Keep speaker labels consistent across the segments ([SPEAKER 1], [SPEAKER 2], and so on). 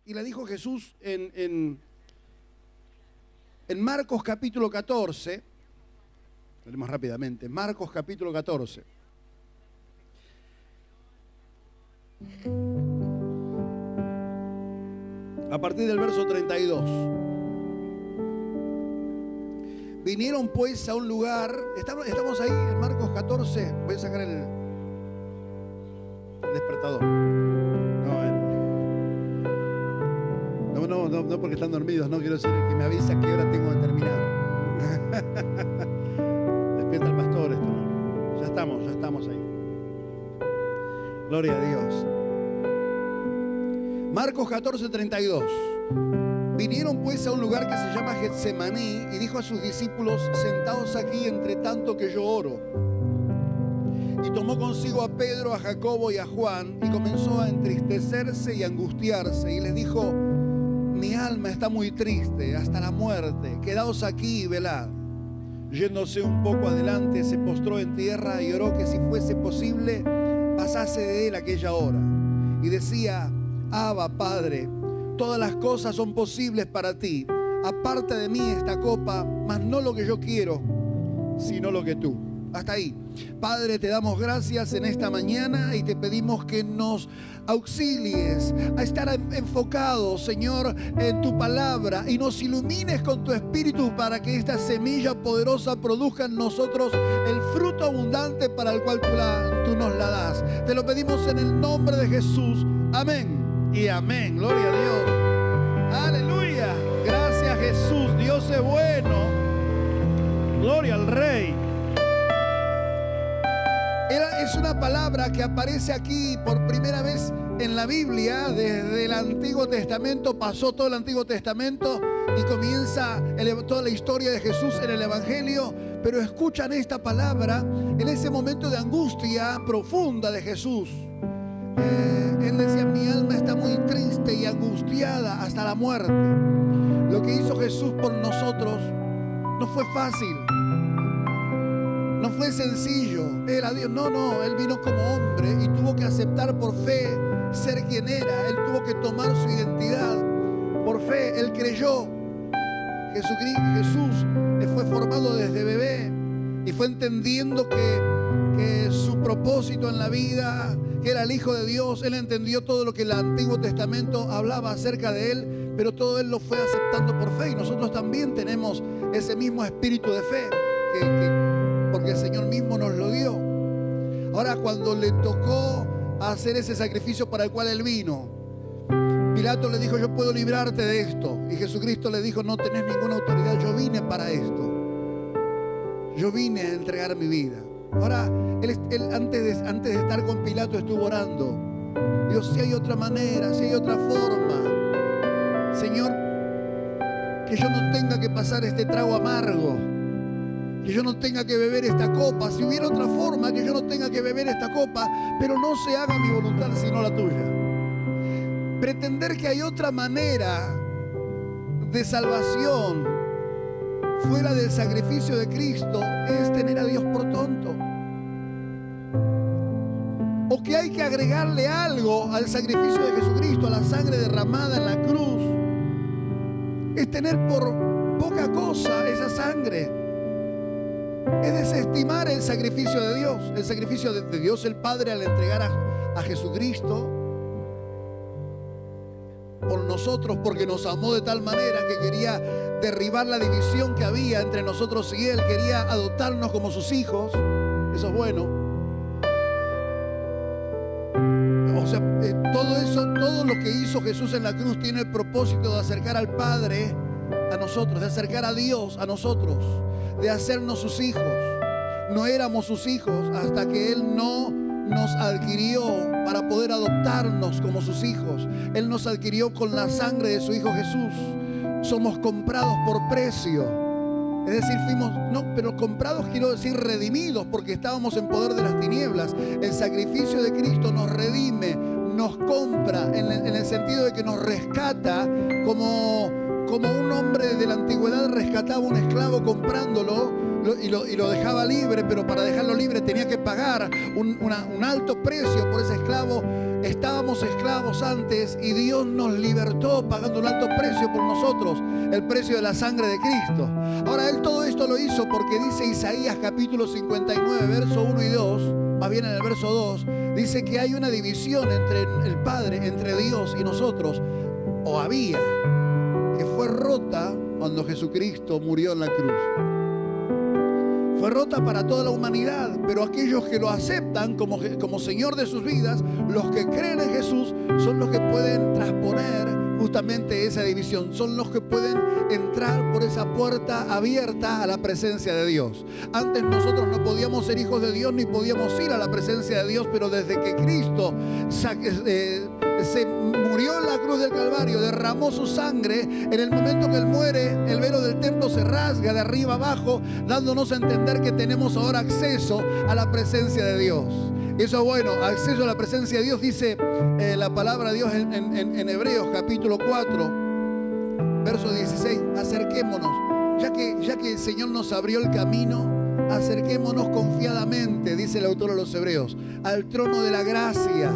[SPEAKER 1] y la dijo Jesús en Marcos capítulo 14. Leemos rápidamente. Marcos capítulo 14. A partir del verso 32. Vinieron pues a un lugar. Estamos ahí en Marcos 14. Voy a sacar el despertador. No, porque están dormidos, no quiero decir que me avisa a qué hora tengo que terminar. Despierta el pastor, esto no. Ya estamos ahí. Gloria a Dios. Marcos 14, 32. Vinieron pues a un lugar que se llama Getsemaní y dijo a sus discípulos: sentaos aquí entre tanto que yo oro. Y tomó consigo a Pedro, a Jacobo y a Juan y comenzó a entristecerse y angustiarse y les dijo: mi alma está muy triste hasta la muerte, quedaos aquí y velad. Yéndose un poco adelante, se postró en tierra y oró que si fuese posible pasase de él aquella hora. Y decía: Abba, Padre, todas las cosas son posibles para ti. Aparta de mí esta copa, mas no lo que yo quiero, sino lo que tú. Hasta ahí. Padre, te damos gracias en esta mañana y te pedimos que nos auxilies a estar enfocados, Señor, en tu palabra y nos ilumines con tu espíritu para que esta semilla poderosa produzca en nosotros el fruto abundante para el cual tú nos la das. Te lo pedimos en el nombre de Jesús. Amén y amén. Gloria a Dios. Aleluya. Gracias, Jesús. Dios es bueno. Gloria al Rey. Es una palabra que aparece aquí por primera vez en la Biblia. Desde el Antiguo Testamento pasó todo el Antiguo Testamento y comienza toda la historia de Jesús en el Evangelio. Pero escuchan esta palabra en ese momento de angustia profunda de Jesús. Él decía: mi alma está muy triste y angustiada hasta la muerte. Lo que hizo Jesús por nosotros no fue fácil. No fue sencillo. Era Dios. No, Él vino como hombre y tuvo que aceptar por fe ser quien era. Él tuvo que tomar su identidad por fe. Él creyó. Jesús fue formado desde bebé y fue entendiendo que su propósito en la vida, que era el Hijo de Dios. Él entendió todo lo que el Antiguo Testamento hablaba acerca de él, pero todo él lo fue aceptando por fe. Y nosotros también tenemos ese mismo espíritu de fe porque el Señor mismo nos lo dio. Ahora, cuando le tocó hacer ese sacrificio para el cual Él vino, Pilato le dijo: yo puedo librarte de esto. Y Jesucristo le dijo: no tenés ninguna autoridad, yo vine para esto. Yo vine a entregar mi vida. Ahora, él antes de estar con Pilato estuvo orando. Dios, si hay otra manera, si hay otra forma, Señor, que yo no tenga que pasar este trago amargo, que yo no tenga que beber esta copa. Si hubiera otra forma, que yo no tenga que beber esta copa, pero no se haga mi voluntad sino la tuya. Pretender que hay otra manera de salvación fuera del sacrificio de Cristo es tener a Dios por tonto. O que hay que agregarle algo al sacrificio de Jesucristo, a la sangre derramada en la cruz, es tener por poca cosa esa sangre. Es desestimar el sacrificio de Dios, el sacrificio de Dios el Padre al entregar a Jesucristo por nosotros, porque nos amó de tal manera que quería derribar la división que había entre nosotros y Él. Quería adoptarnos como sus hijos. Eso es bueno. O sea, todo lo que hizo Jesús en la cruz tiene el propósito de acercar al Padre a nosotros, de acercar a Dios a nosotros, de hacernos sus hijos. No éramos sus hijos hasta que Él no nos adquirió para poder adoptarnos como sus hijos. Él nos adquirió con la sangre de su Hijo Jesús. Somos comprados por precio. Es decir, pero comprados quiero decir redimidos, porque estábamos en poder de las tinieblas. El sacrificio de Cristo nos redime, nos compra, en el sentido de que nos rescata como un hombre de la antigüedad rescataba a un esclavo comprándolo, y lo dejaba libre, pero para dejarlo libre tenía que pagar un alto precio por ese esclavo. Estábamos esclavos antes y Dios nos libertó pagando un alto precio por nosotros, el precio de la sangre de Cristo. Ahora Él todo esto lo hizo porque dice Isaías capítulo 59, verso 1 y 2, más bien en el verso 2, dice que hay una división entre el Padre, entre Dios y nosotros, o había, que fue rota cuando Jesucristo murió en la cruz. Fue rota para toda la humanidad, pero aquellos que lo aceptan como Señor de sus vidas, los que creen en Jesús, son los que pueden trasponer justamente esa división. Son los que pueden entrar por esa puerta abierta a la presencia de Dios. Antes nosotros no podíamos ser hijos de Dios ni podíamos ir a la presencia de Dios, pero desde que Cristo se murió en la cruz del Calvario, derramó su sangre, en el momento que Él muere, el velo del templo se rasga de arriba abajo, dándonos a entender que tenemos ahora acceso a la presencia de Dios. Eso es bueno, acceso a la presencia de Dios, dice la palabra de Dios en Hebreos capítulo 4, verso 16, acerquémonos, ya que el Señor nos abrió el camino, acerquémonos confiadamente, dice el autor de los Hebreos, al trono de la gracia,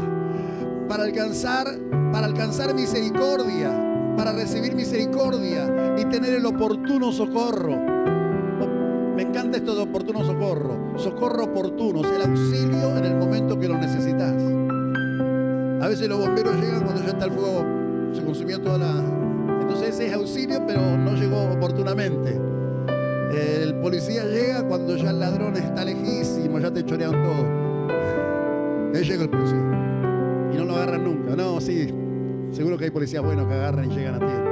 [SPEAKER 1] para alcanzar misericordia, para recibir misericordia y tener el oportuno socorro. Me encanta esto de oportuno socorro. Socorro oportuno, es el auxilio en el momento que lo necesitas. A veces los bomberos llegan cuando ya está el fuego, se consumió toda la... Entonces ese es auxilio, pero no llegó oportunamente. El policía llega cuando ya el ladrón está lejísimo, ya te chorean todo. Ahí llega el policía. Y no lo agarran nunca. No, sí, seguro que hay policías buenos que agarran y llegan a tiempo.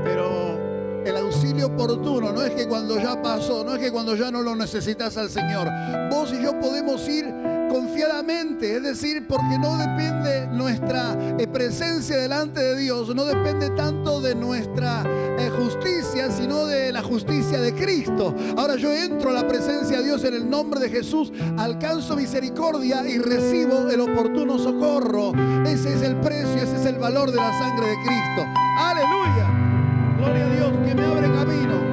[SPEAKER 1] Pero el auxilio oportuno no es que cuando ya pasó, no es que cuando ya no lo necesitas al Señor. Vos y yo podemos ir confiadamente, es decir, porque no depende nuestra presencia delante de Dios, no depende tanto de nuestra justicia, sino de la justicia de Cristo. Ahora yo entro a la presencia de Dios en el nombre de Jesús, alcanzo misericordia y recibo el oportuno socorro. Ese es el precio, ese es el valor de la sangre de Cristo. ¡Aleluya! Gloria a Dios que me abre camino.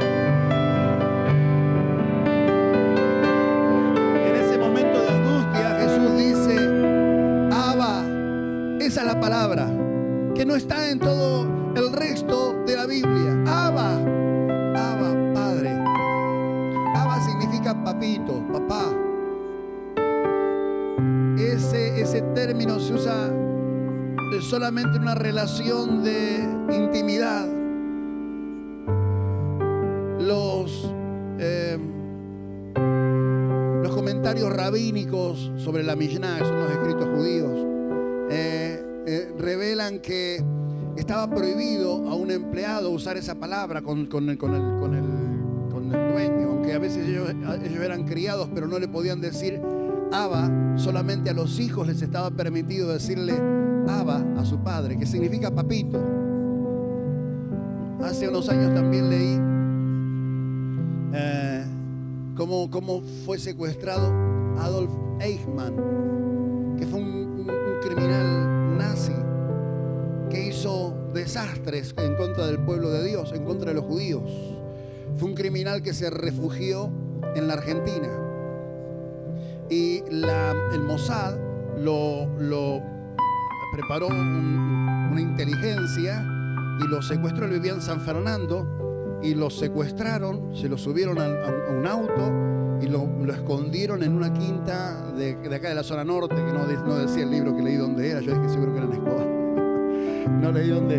[SPEAKER 1] Esa es la palabra que no está en todo el resto de la Biblia. Abba, Abba, Padre. Abba significa papito, papá. Ese término se usa solamente en una relación de intimidad. Los comentarios rabínicos sobre la Mishnah, que son los escritos judíos, revelan que estaba prohibido a un empleado usar esa palabra con el dueño, aunque a veces ellos eran criados, pero no le podían decir Abba, solamente a los hijos les estaba permitido decirle Abba a su padre, que significa papito. Hace unos años también leí cómo fue secuestrado Adolf Eichmann, que fue un criminal nazi que hizo desastres en contra del pueblo de Dios, en contra de los judíos. Fue un criminal que se refugió en la Argentina y el Mossad lo preparó una inteligencia y lo secuestró. Él vivía en San Fernando y lo secuestraron, se lo subieron a un auto y lo escondieron en una quinta de acá de la zona norte, que no decía el libro que leí dónde era. Yo dije seguro que era en Escobar. No leí dónde.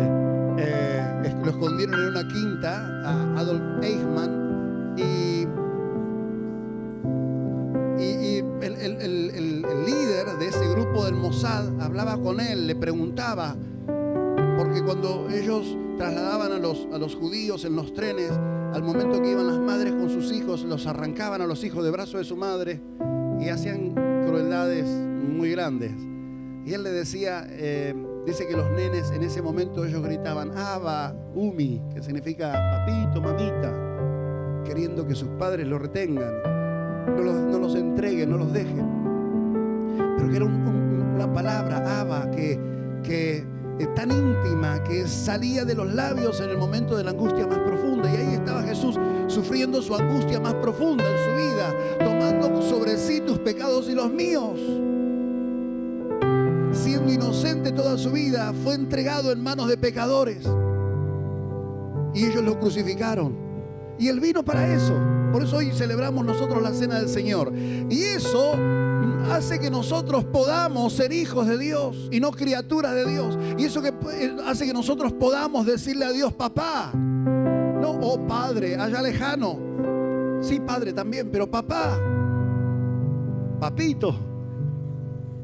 [SPEAKER 1] Lo escondieron en una quinta a Adolf Eichmann y el líder de ese grupo del Mossad hablaba con él, le preguntaba, porque cuando ellos trasladaban a los judíos en los trenes, al momento que iban las madres con sus hijos, los arrancaban a los hijos de brazos de su madre y hacían crueldades muy grandes. Y él le decía, dice que los nenes en ese momento ellos gritaban Abba, Umi, que significa papito, mamita, queriendo que sus padres lo retengan, no los entreguen, no los dejen. Pero que era una palabra, Abba, que tan íntima que salía de los labios en el momento de la angustia más profunda. Y ahí estaba Jesús sufriendo su angustia más profunda en su vida, tomando sobre sí tus pecados y los míos. Siendo inocente toda su vida, fue entregado en manos de pecadores y ellos lo crucificaron. Y Él vino para eso. Por eso hoy celebramos nosotros la cena del Señor. Y eso hace que nosotros podamos ser hijos de Dios y no criaturas de Dios. Y eso que hace que nosotros podamos decirle a Dios papá. No, oh Padre, allá lejano. Sí, Padre también, pero papá, papito.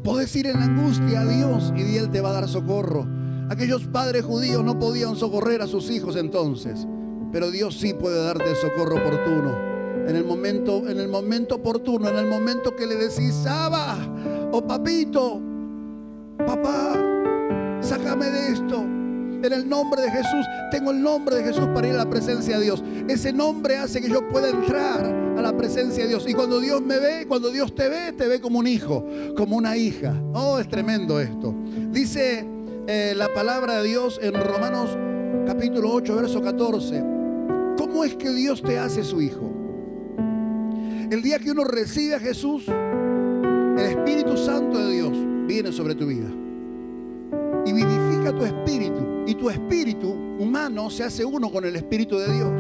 [SPEAKER 1] Podés ir en la angustia a Dios y Él te va a dar socorro. Aquellos padres judíos no podían socorrer a sus hijos entonces, pero Dios sí puede darte el socorro oportuno. En el momento oportuno, en el momento que le decís, Abba, o papito, papá, sácame de esto. En el nombre de Jesús, tengo el nombre de Jesús para ir a la presencia de Dios. Ese nombre hace que yo pueda entrar a la presencia de Dios. Y cuando Dios me ve, cuando Dios te ve como un hijo, como una hija. Oh, es tremendo esto. Dice la palabra de Dios en Romanos capítulo 8, verso 14. ¿Cómo es que Dios te hace su hijo? El día que uno recibe a Jesús, el Espíritu Santo de Dios viene sobre tu vida y vivifica tu espíritu, y tu espíritu humano se hace uno con el Espíritu de Dios.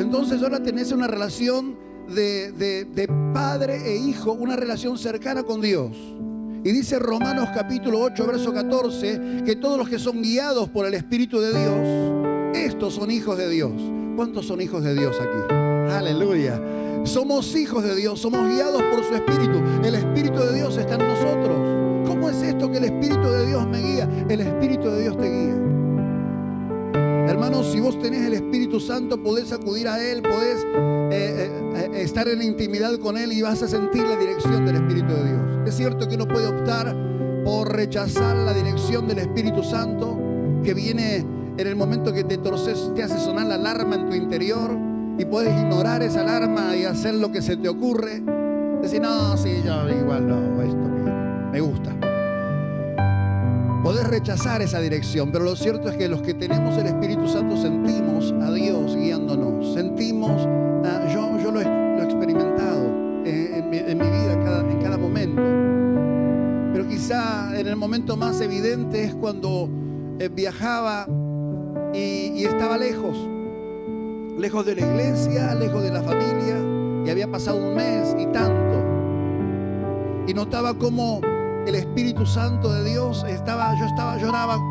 [SPEAKER 1] Entonces ahora tenés una relación de padre e hijo, una relación cercana con Dios. Y dice Romanos capítulo 8, verso 14, que todos los que son guiados por el Espíritu de Dios, estos son hijos de Dios. ¿Cuántos son hijos de Dios aquí? Aleluya. Somos hijos de Dios, somos guiados por su Espíritu. El Espíritu de Dios está en nosotros. ¿Cómo es esto que el Espíritu de Dios me guía? El Espíritu de Dios te guía. Hermanos, si vos tenés el Espíritu Santo, podés acudir a Él, podés estar en intimidad con Él y vas a sentir la dirección del Espíritu de Dios. Es cierto que uno puede optar por rechazar la dirección del Espíritu Santo, que viene en el momento que te torces, te hace sonar la alarma en tu interior, y puedes ignorar esa alarma y hacer lo que se te ocurre. Decir, no, sí, yo igual no, esto me gusta. Podés rechazar esa dirección, pero lo cierto es que los que tenemos el Espíritu Santo sentimos a Dios guiándonos. Sentimos, yo lo he experimentado en mi vida en cada momento. Pero quizá en el momento más evidente es cuando viajaba y estaba lejos de la iglesia, lejos de la familia, y había pasado un mes y tanto. Y notaba cómo el Espíritu Santo de Dios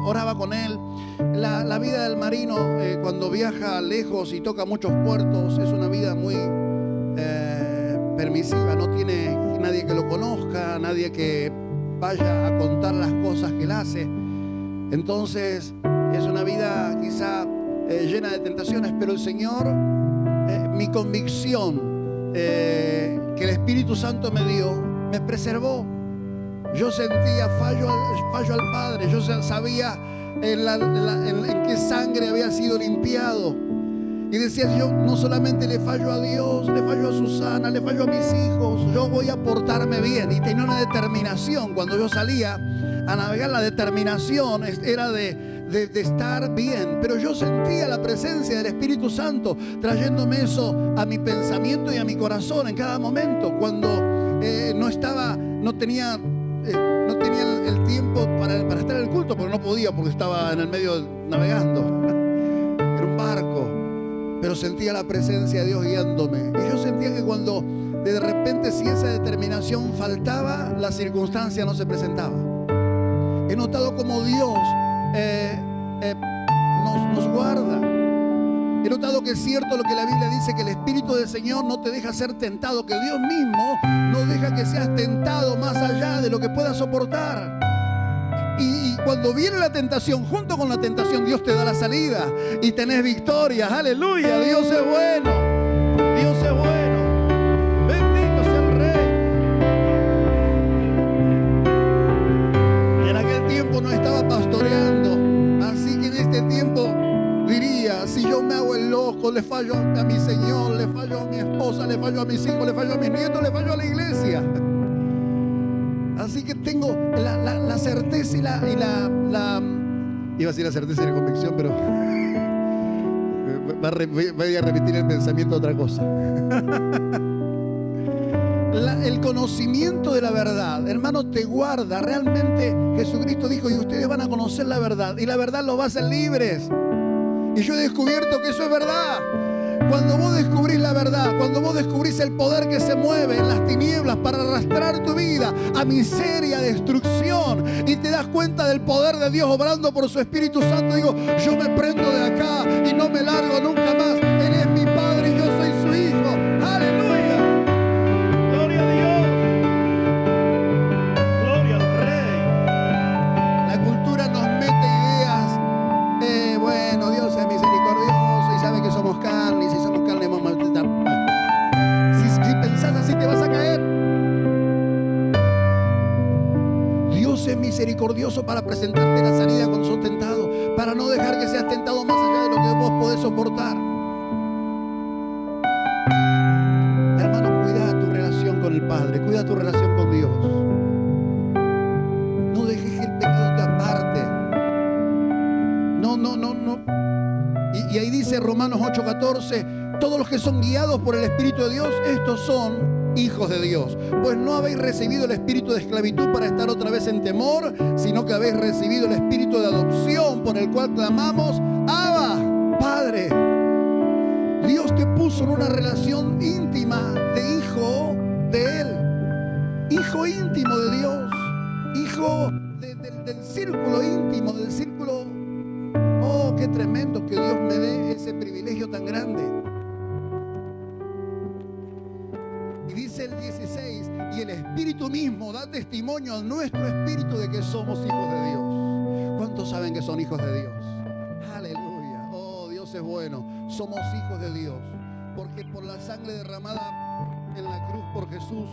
[SPEAKER 1] oraba con Él. La vida del marino cuando viaja lejos y toca muchos puertos es una vida muy permisiva. No tiene nadie que lo conozca, nadie que vaya a contar las cosas que Él hace. Entonces es una vida quizá llena de tentaciones, pero el Señor, mi convicción que el Espíritu Santo me dio, me preservó. Yo sentía fallo al Padre. Yo sabía en qué sangre había sido limpiado. Y decía, yo no solamente le fallo a Dios, le fallo a Susana, le fallo a mis hijos. Yo voy a portarme bien. Y tenía una determinación. Cuando yo salía a navegar, la determinación era de estar bien. Pero yo sentía la presencia del Espíritu Santo trayéndome eso a mi pensamiento y a mi corazón en cada momento. Cuando no tenía el tiempo para estar en el culto, porque no podía, porque estaba en el medio navegando. Era un barco, pero sentía la presencia de Dios guiándome. Y yo sentía que cuando de repente, si esa determinación faltaba, la circunstancia no se presentaba. He notado cómo Dios nos guarda. He notado que es cierto lo que la Biblia dice, que el Espíritu del Señor no te deja ser tentado, que Dios mismo no deja que seas tentado más allá de lo que puedas soportar. Y cuando viene la tentación, junto con la tentación, Dios te da la salida y tenés victoria. Aleluya, Dios es bueno, Dios es bueno. Bendito sea el Rey. En aquel tiempo no estaba pastoreando, así que en este tiempo diría, si yo me hago el loco, le fallo a mi Señor, le fallo a mi esposa, le fallo a mis hijos, le fallo a mis nietos, le fallo a la iglesia. Así que tengo la certeza y Iba a decir la certeza y la convicción, pero voy a repetir el pensamiento de otra cosa. El conocimiento de la verdad, hermano, te guarda. Realmente Jesucristo dijo: y ustedes van a conocer la verdad, y la verdad los va a hacer libres. Y yo he descubierto que eso es verdad. Cuando vos descubrís la verdad, cuando vos descubrís el poder que se mueve en las tinieblas para arrastrar tu vida a miseria, destrucción, y te das cuenta del poder de Dios obrando por su Espíritu Santo, digo: yo me prendo de acá y no me largo nunca más. Él es mi Padre y yo soy su Hijo. ¡Aleluya! ¡Gloria a Dios! ¡Gloria al Rey! La cultura nos mete ideas. Bueno, Dios es misericordioso y sabe que somos carne, y si somos carne vamos a maltratar. Si pensás así te vas a caer. Dios es misericordioso para presentarte la salida cuando sos tentado, para no dejar que seas tentado más allá de lo que vos podés soportar. Hermano, cuida tu relación con el Padre, cuida tu relación con Dios. No dejes que el pecado te aparte. No. Y ahí dice Romanos 8:14: todos los que son guiados por el Espíritu de Dios, estos son hijos de Dios. Pues no habéis recibido el espíritu de esclavitud para estar otra vez en temor, sino que habéis recibido el espíritu de adopción, por el cual clamamos: Abba, Padre. Dios te puso en una relación íntima de hijo de Él, hijo íntimo de Dios, hijo del círculo íntimo, del círculo. Oh, qué tremendo que Dios me dé ese privilegio tan grande. Y dice el 16: y el Espíritu mismo da testimonio a nuestro espíritu de que somos hijos de Dios. ¿Cuántos saben que son hijos de Dios? Aleluya. Oh, Dios es bueno. Somos hijos de Dios, porque por la sangre derramada en la cruz por Jesús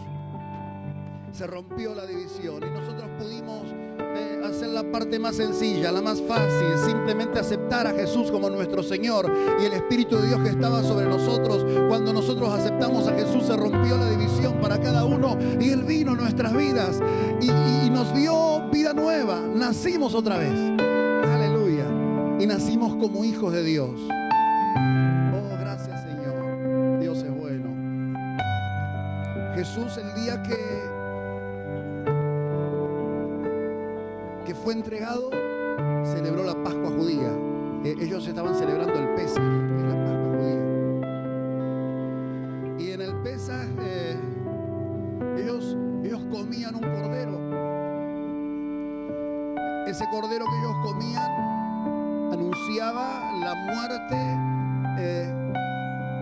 [SPEAKER 1] se rompió la división y nosotros pudimos hacer la parte más sencilla, la más fácil, simplemente aceptar a Jesús como nuestro Señor, y el Espíritu de Dios que estaba sobre nosotros, cuando nosotros aceptamos a Jesús, se rompió la división para cada uno y Él vino en nuestras vidas y nos dio vida nueva. Nacimos otra vez, aleluya, y nacimos como hijos de Dios. Oh, gracias, Señor. Dios es bueno. Jesús, el día que fue entregado, celebró la Pascua judía. Ellos estaban celebrando el Pesaj, que es la Pascua judía. Y en el Pesaj ellos comían un cordero. Ese cordero que ellos comían anunciaba la muerte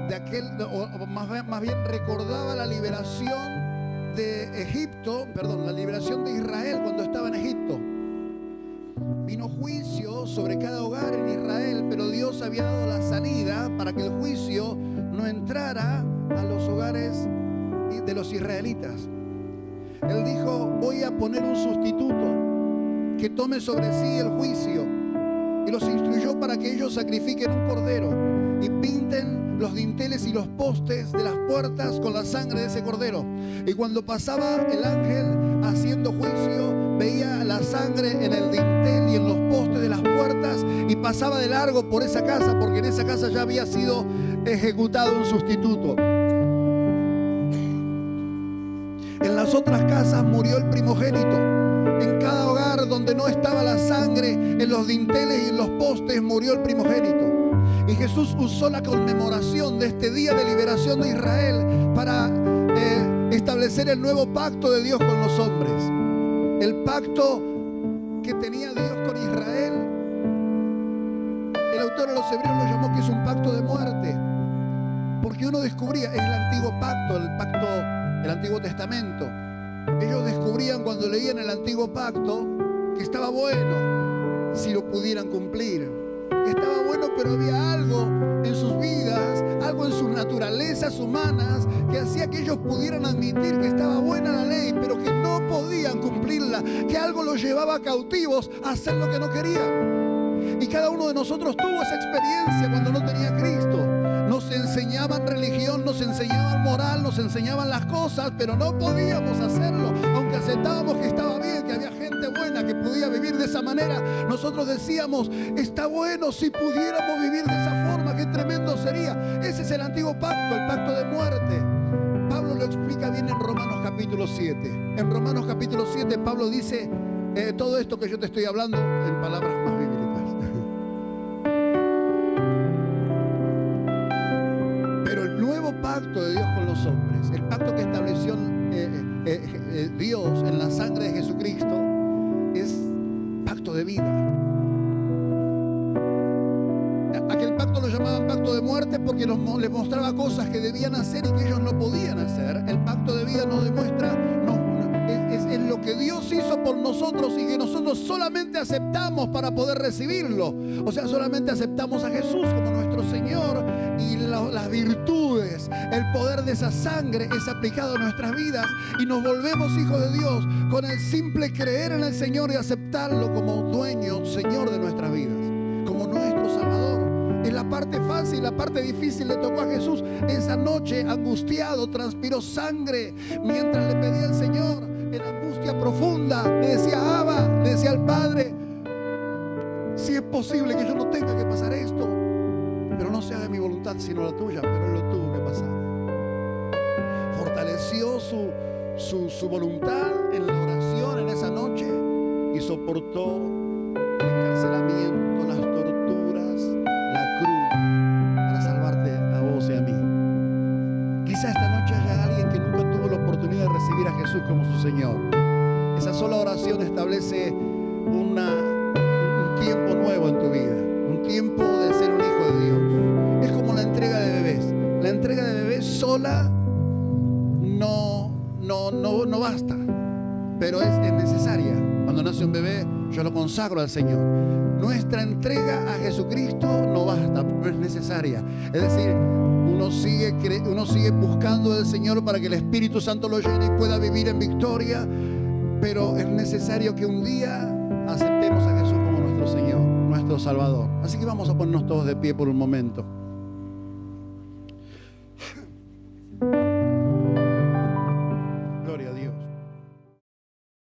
[SPEAKER 1] de aquel, o más bien recordaba la liberación de Egipto, perdón, la liberación de Israel cuando estaba en Egipto. Vino juicio sobre cada hogar en Israel, pero Dios había dado la salida para que el juicio no entrara a los hogares de los israelitas. Él dijo: voy a poner un sustituto que tome sobre sí el juicio, y los instruyó para que ellos sacrifiquen un cordero y pinten los dinteles y los postes de las puertas con la sangre de ese cordero. Y cuando pasaba el ángel haciendo juicio, veía la sangre en el dintel y en los postes de las puertas y pasaba de largo por esa casa, porque en esa casa ya había sido ejecutado un sustituto. En las otras casas murió el primogénito. En cada hogar donde no estaba la sangre, en los dinteles y en los postes, murió el primogénito. Y Jesús usó la conmemoración de este día de liberación de Israel para establecer el nuevo pacto de Dios con los hombres. El pacto que tenía Dios con Israel, el autor de los Hebreos lo llamó que es un pacto de muerte, porque uno descubría, es el antiguo pacto, el Antiguo Testamento. Ellos descubrían cuando leían el antiguo pacto que estaba bueno si lo pudieran cumplir. Estaba bueno, pero había algo en sus vidas, algo en sus naturalezas humanas que hacía que ellos pudieran admitir que estaba buena la ley, pero que no podían cumplirla, que algo los llevaba cautivos a hacer lo que no querían. Y cada uno de nosotros tuvo esa experiencia cuando no tenía a Cristo. No sé enseñaban religión, nos enseñaban moral, nos enseñaban las cosas, pero no podíamos hacerlo. Aunque aceptábamos que estaba bien, que había gente buena que podía vivir de esa manera, nosotros decíamos, está bueno si pudiéramos vivir de esa forma, qué tremendo sería. Ese es el antiguo pacto, el pacto de muerte. Pablo lo explica bien en Romanos capítulo 7. En Romanos capítulo 7 Pablo dice todo esto que yo te estoy hablando en palabras más bíblicas. Pero el nuevo pacto de Dios con los hombres, el pacto que estableció Dios en la sangre de Jesucristo, es pacto de vida. Aquel pacto lo llamaban pacto de muerte porque les mostraba cosas que debían hacer y que ellos no podían hacer. El pacto de vida nos demuestra, es lo que Dios hizo por nosotros y que nosotros solamente aceptamos para poder recibirlo. O sea, solamente aceptamos a Jesús como nuestro Señor, y las virtudes, el poder de esa sangre es aplicado a nuestras vidas y nos volvemos hijos de Dios con el simple creer en el Señor y aceptarlo como dueño, Señor de nuestras vidas, como nuestro Salvador. Es la parte fácil, la parte difícil le tocó a Jesús. Esa noche, angustiado, transpiró sangre mientras le pedía al Señor, en angustia profunda, le decía Abba, le decía al Padre, si es posible que yo no tenga que pasar esto, pero no se haga mi voluntad sino la tuya. Pero él lo tuvo que pasar. Fortaleció su voluntad en la oración en esa noche y soportó el encarcelamiento, las torturas, la cruz, para salvarte a vos y a mí. Quizá esta noche haya alguien que nunca tuvo la oportunidad de recibir a Jesús como su Señor. Esa sola oración establece un tiempo nuevo en tu vida, un tiempo de ser un hijo de Dios. Es como la entrega de bebés. La entrega de bebés sola no basta, pero es necesaria. Cuando nace un bebé, yo lo consagro al Señor. Nuestra entrega a Jesucristo no basta, pero es necesaria. Es decir, uno sigue buscando del Señor para que el Espíritu Santo lo llene y pueda vivir en victoria, pero es necesario que un día aceptemos a Jesús como nuestro Señor, nuestro Salvador. Así que vamos a ponernos todos de pie por un momento.